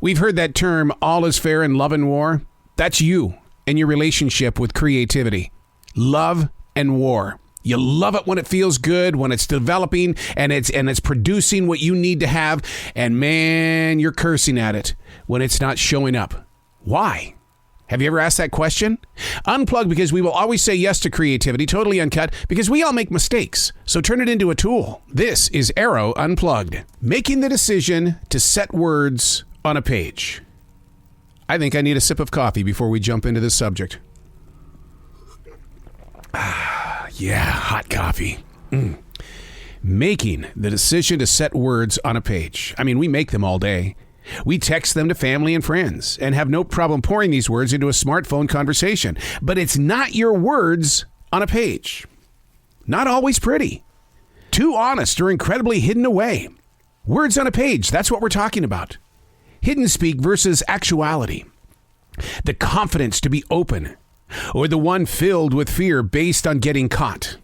We've heard that term, all is fair in love and war. That's you and your relationship with creativity. Love and war. You love it when it feels good, when it's developing and it's producing what you need to have. And man, you're cursing at it when it's not showing up. Why? Have you ever asked that question? Unplugged, because we will always say yes to creativity, totally uncut, because we all make mistakes. So turn it into a tool. This is Arroe Unplugged. Making the decision to set words on a page. I think I need a sip of coffee before we jump into this subject. Yeah, hot coffee. Making the decision to set words on a page. I mean, we make them all day. We text them to family and friends and have no problem pouring these words into a smartphone conversation. But it's not your words on a page. Not always pretty. Too honest or incredibly hidden away. Words on a page, that's what we're talking about. Hidden speak versus actuality. The confidence to be open, or the one filled with fear based on getting caught.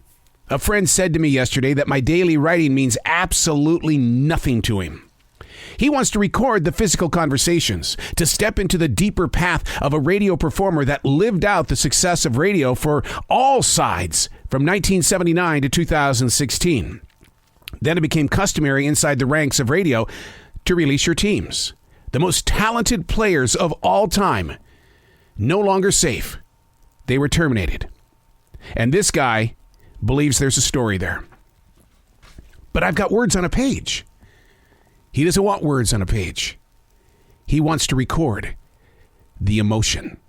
A friend said to me yesterday that my daily writing means absolutely nothing to him. He wants to record the physical conversations, to step into the deeper path of a radio performer that lived out the success of radio for all sides from 1979 to 2016. Then it became customary inside the ranks of radio to release your teams. The most talented players of all time, no longer safe. They were terminated. And this guy believes there's a story there. But I've got words on a page. He doesn't want words on a page. He wants to record the emotion.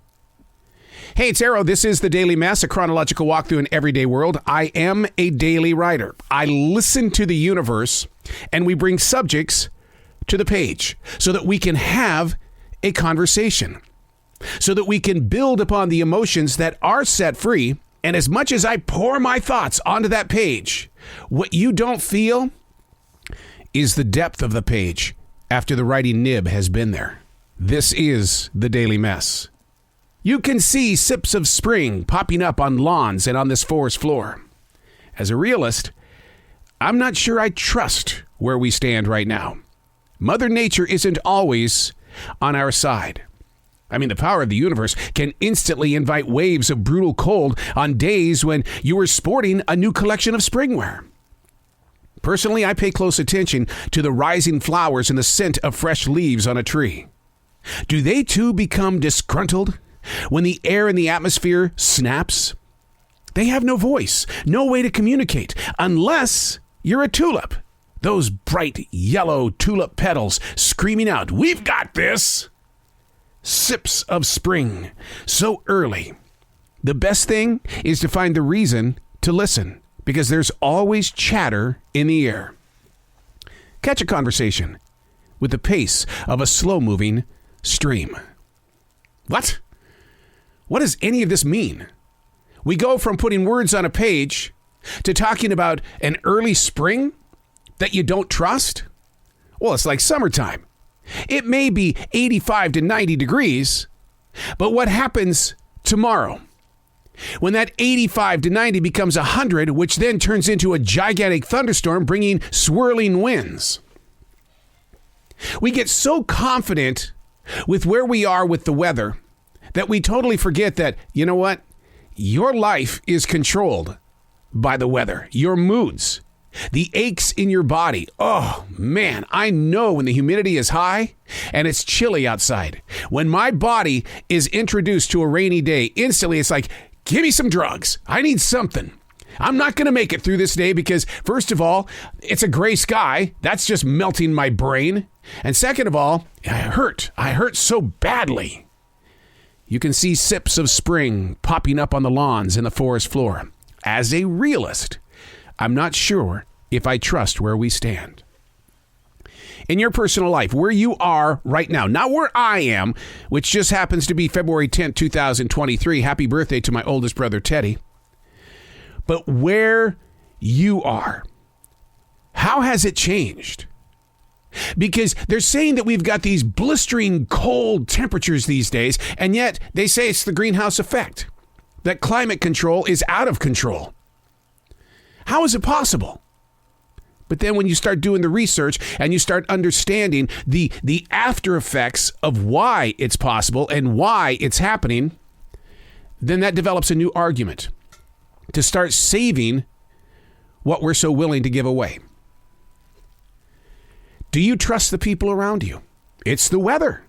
Hey, it's Arroe. This is the Daily Mess, a chronological walk through an everyday world. I am a daily writer. I listen to the universe, and we bring subjects to the page so that we can have a conversation, so that we can build upon the emotions that are set free. And as much as I pour my thoughts onto that page, what you don't feel is the depth of the page after the writing nib has been there. This is the Daily Mess. You can see sips of spring popping up on lawns and on this forest floor. As a realist, I'm not sure I trust where we stand right now. Mother Nature isn't always on our side. I mean, the power of the universe can instantly invite waves of brutal cold on days when you are sporting a new collection of springwear. Personally, I pay close attention to the rising flowers and the scent of fresh leaves on a tree. Do they too become disgruntled when the air in the atmosphere snaps? They have no voice, no way to communicate, unless you're a tulip. Those bright yellow tulip petals screaming out, "We've got this!" Sips of spring, so early. The best thing is to find the reason to listen, because there's always chatter in the air. Catch a conversation with the pace of a slow-moving stream. What? What does any of this mean? We go from putting words on a page to talking about an early spring that you don't trust? Well, it's like summertime. It may be 85 to 90 degrees, but what happens tomorrow? When that 85 to 90 becomes 100, which then turns into a gigantic thunderstorm bringing swirling winds. We get so confident with where we are with the weather that we totally forget that, you know what? Your life is controlled by the weather, your moods, the aches in your body. Oh, man, I know when the humidity is high and it's chilly outside. When my body is introduced to a rainy day, instantly it's like, give me some drugs. I need something. I'm not going to make it through this day because, first of all, it's a gray sky. That's just melting my brain. And second of all, I hurt. I hurt so badly. You can see sips of spring popping up on the lawns and the forest floor. As a realist, I'm not sure if I trust where we stand. In your personal life, where you are right now, not where I am, which just happens to be February 10th, 2023. Happy birthday to my oldest brother, Teddy. But where you are, how has it changed? Because they're saying that we've got these blistering cold temperatures these days, and yet they say it's the greenhouse effect, that climate control is out of control. How is it possible? But then when you start doing the research and you start understanding the after effects of why it's possible and why it's happening, then that develops a new argument to start saving what we're so willing to give away. Do you trust the people around you? It's the weather.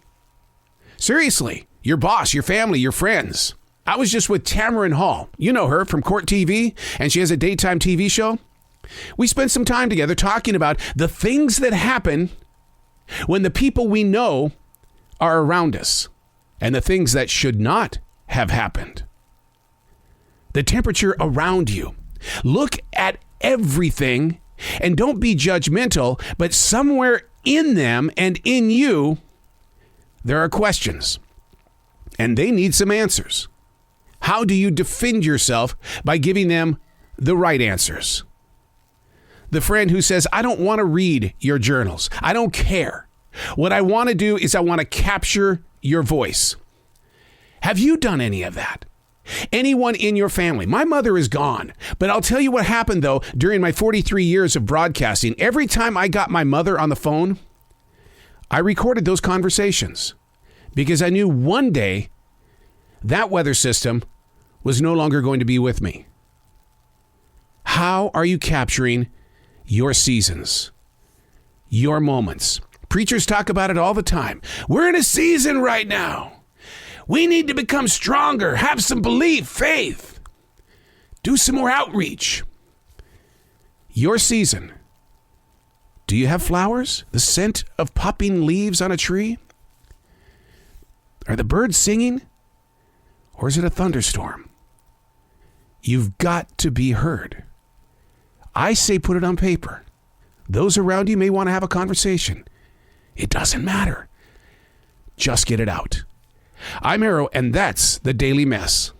Seriously, your boss, your family, your friends. I was just with Tamron Hall. You know her from Court TV, and she has a daytime TV show. We spent some time together talking about the things that happen when the people we know are around us and the things that should not have happened. The temperature around you. Look at everything and don't be judgmental, but somewhere in them and in you, there are questions and they need some answers. How do you defend yourself? By giving them the right answers. The friend who says, I don't want to read your journals. I don't care. What I want to do is I want to capture your voice. Have you done any of that? Anyone in your family? My mother is gone, but I'll tell you what happened though during my 43 years of broadcasting. Every time I got my mother on the phone, I recorded those conversations because I knew one day that weather system was no longer going to be with me. How are you capturing your seasons, your moments? Preachers talk about it all the time. We're in a season right now. We need to become stronger, have some belief, faith, do some more outreach. Your season. Do you have flowers? The scent of popping leaves on a tree? Are the birds singing? Or is it a thunderstorm? You've got to be heard. I say put it on paper. Those around you may want to have a conversation. It doesn't matter. Just get it out. I'm Arroe, and that's the Daily Mess.